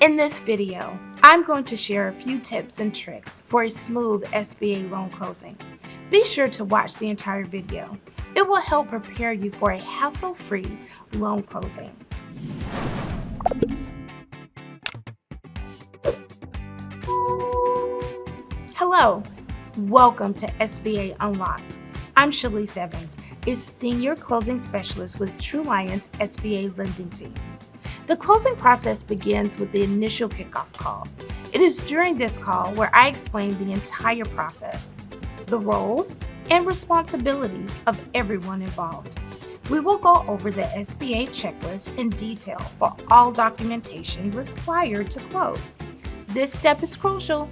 In this video, I'm going to share a few tips and tricks for a smooth SBA loan closing. Be sure to watch the entire video. It will help prepare you for a hassle-free loan closing. Hello, welcome to SBA Unlocked. I'm Shalise Evans, a Senior Closing Specialist with True Lions SBA Lending Team. The closing process begins with the initial kickoff call. It is during this call where I explain the entire process, the roles and responsibilities of everyone involved. We will go over the SBA checklist in detail for all documentation required to close. This step is crucial,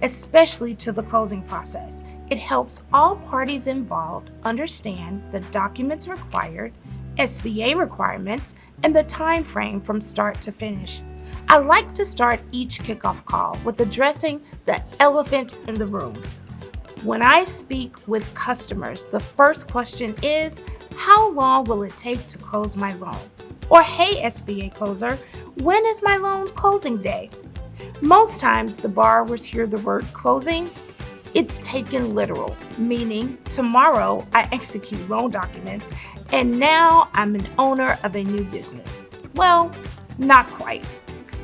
especially to the closing process. It helps all parties involved understand the documents required, SBA requirements, and the time frame from start to finish. I like to start each kickoff call with addressing the elephant in the room. When I speak with customers, the first question is, how long will it take to close my loan? Or, hey SBA closer, when is my loan closing day? Most times the borrowers hear the word closing, it's taken literal, meaning tomorrow I execute loan documents and now I'm an owner of a new business. Well, not quite.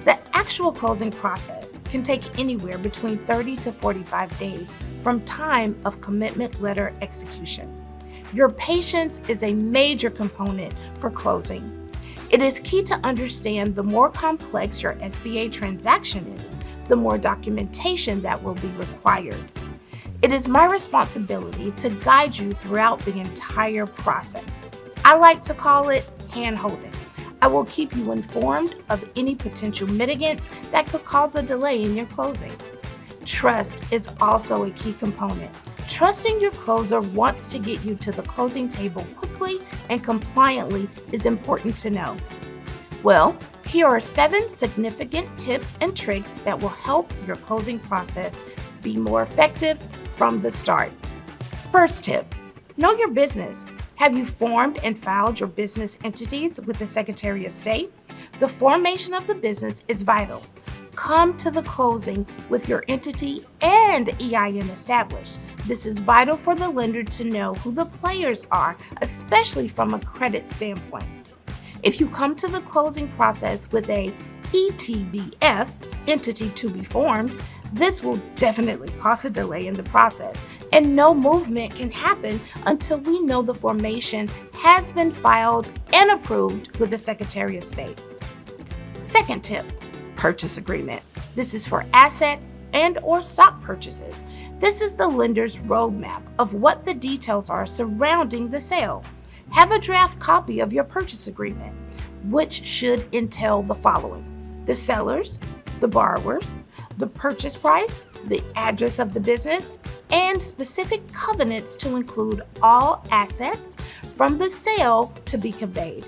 The actual closing process can take anywhere between 30 to 45 days from time of commitment letter execution. Your patience is a major component for closing. It is key to understand the more complex your SBA transaction is, the more documentation that will be required. It is my responsibility to guide you throughout the entire process. I like to call it hand-holding. I will keep you informed of any potential mitigants that could cause a delay in your closing. Trust is also a key component. Trusting your closer wants to get you to the closing table quickly and compliantly is important to know. Well, here are 7 significant tips and tricks that will help your closing process be more effective from the start. First tip, know your business. Have you formed and filed your business entities with the Secretary of State? The formation of the business is vital. Come to the closing with your entity and EIN established. This is vital for the lender to know who the players are, especially from a credit standpoint. If you come to the closing process with a ETBF, entity to be formed, this will definitely cause a delay in the process, and no movement can happen until we know the formation has been filed and approved with the Secretary of State. Second tip, purchase agreement. This is for asset and/or stock purchases. This is the lender's roadmap of what the details are surrounding the sale. Have a draft copy of your purchase agreement, which should entail the following: the sellers, the borrowers, the purchase price, the address of the business, and specific covenants to include all assets from the sale to be conveyed.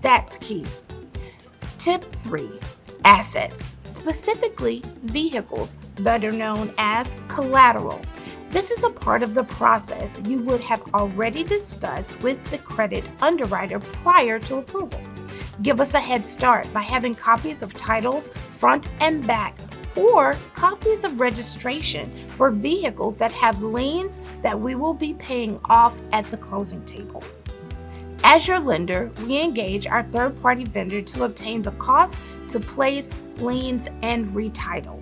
That's key. Tip 3, assets, specifically vehicles, better known as collateral. This is a part of the process you would have already discussed with the credit underwriter prior to approval. Give us a head start by having copies of titles front and back, or copies of registration for vehicles that have liens that we will be paying off at the closing table. As your lender, we engage our third-party vendor to obtain the cost to place liens and retitle.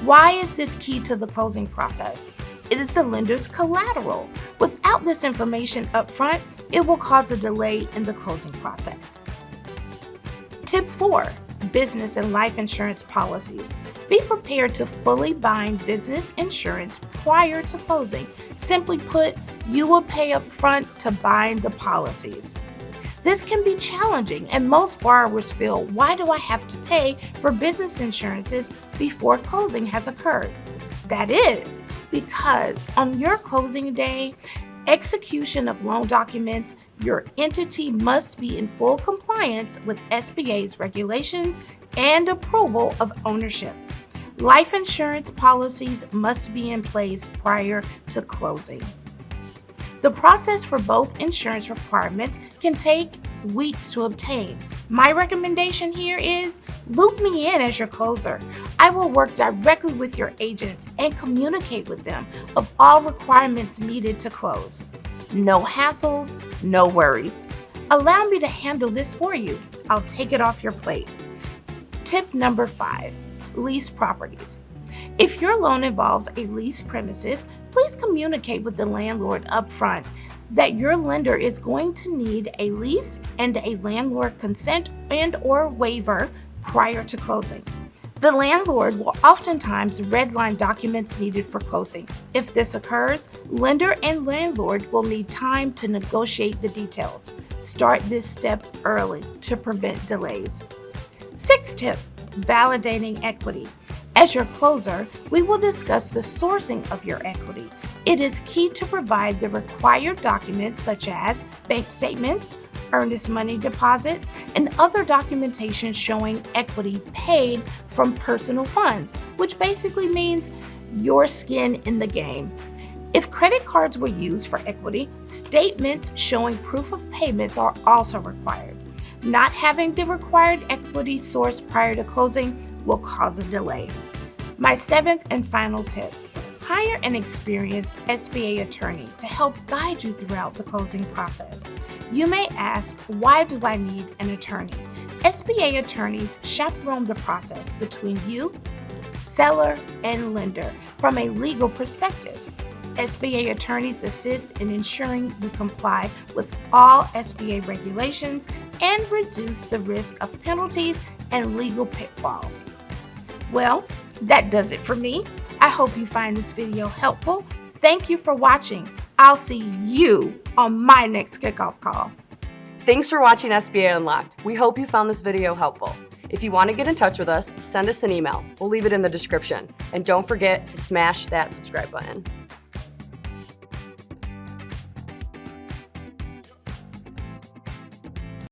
Why is this key to the closing process? It is the lender's collateral. Without this information up front, it will cause a delay in the closing process. Tip 4, business and life insurance policies. Be prepared to fully bind business insurance prior to closing. Simply put, you will pay up front to bind the policies. This can be challenging, and most borrowers feel, why do I have to pay for business insurances before closing has occurred? That is because on your closing day, execution of loan documents, your entity must be in full compliance with SBA's regulations and approval of ownership. Life insurance policies must be in place prior to closing. The process for both insurance requirements can take weeks to obtain. My recommendation here is loop me in as your closer. I will work directly with your agents and communicate with them of all requirements needed to close. No hassles, no worries. Allow me to handle this for you. I'll take it off your plate. Tip number 5, lease properties. If your loan involves a leased premises, please communicate with the landlord upfront that your lender is going to need a lease and a landlord consent and/or waiver prior to closing. The landlord will oftentimes redline documents needed for closing. If this occurs, lender and landlord will need time to negotiate the details. Start this step early to prevent delays. 6th tip, validating equity. As your closer, we will discuss the sourcing of your equity. It is key to provide the required documents such as bank statements, earnest money deposits, and other documentation showing equity paid from personal funds, which basically means your skin in the game. If credit cards were used for equity, statements showing proof of payments are also required. Not having the required equity source prior to closing will cause a delay. My 7th and final tip, hire an experienced SBA attorney to help guide you throughout the closing process. You may ask, why do I need an attorney? SBA attorneys chaperone the process between you, seller, and lender from a legal perspective. SBA attorneys assist in ensuring you comply with all SBA regulations and reduce the risk of penalties and legal pitfalls. Well, that does it for me. I hope you find this video helpful. Thank you for watching. I'll see you on my next kickoff call. Thanks for watching SBA Unlocked. We hope you found this video helpful. If you want to get in touch with us, send us an email. We'll leave it in the description. And don't forget to smash that subscribe button.